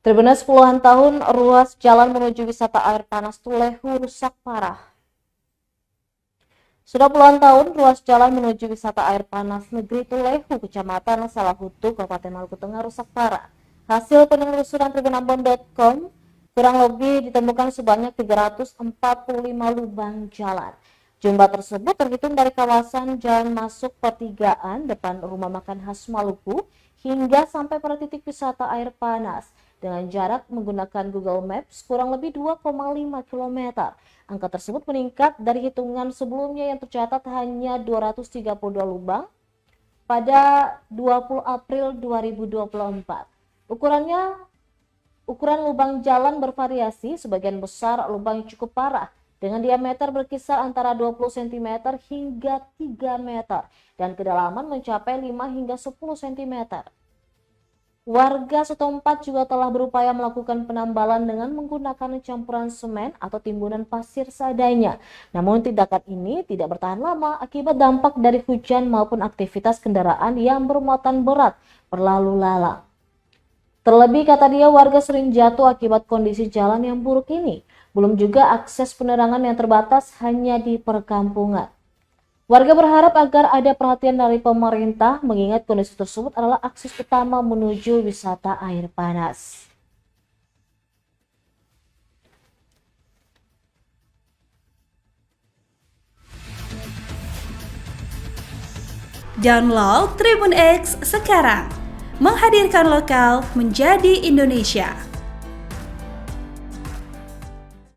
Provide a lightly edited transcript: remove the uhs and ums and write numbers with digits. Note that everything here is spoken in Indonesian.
Terbenam puluhan tahun, ruas jalan menuju wisata air panas Tulehu rusak parah. Sudah puluhan tahun, ruas jalan menuju wisata air panas negeri Tulehu, Kecamatan Salahutu, Kabupaten Maluku Tengah rusak parah. Hasil penelusuran tribunambon.com, kurang lebih ditemukan sebanyak 345 lubang jalan. Jumlah tersebut terhitung dari kawasan jalan masuk pertigaan depan rumah makan khas Maluku hingga sampai pada titik wisata air panas dengan jarak menggunakan Google Maps kurang lebih 2,5 km. Angka tersebut meningkat dari hitungan sebelumnya yang tercatat hanya 232 lubang pada 20 April 2024. Ukuran lubang jalan bervariasi, sebagian besar lubang cukup parah dengan diameter berkisar antara 20 cm hingga 3 meter dan kedalaman mencapai 5 hingga 10 cm. Warga setempat juga telah berupaya melakukan penambalan dengan menggunakan campuran semen atau timbunan pasir seadanya. Namun tindakan ini tidak bertahan lama akibat dampak dari hujan maupun aktivitas kendaraan yang bermuatan berat berlalu lalang. Terlebih, kata dia, warga sering jatuh akibat kondisi jalan yang buruk ini. Belum juga akses penerangan yang terbatas hanya di perkampungan. Warga berharap agar ada perhatian dari pemerintah mengingat kondisi tersebut adalah akses utama menuju wisata air panas. Download Tribun X sekarang, menghadirkan lokal menjadi Indonesia.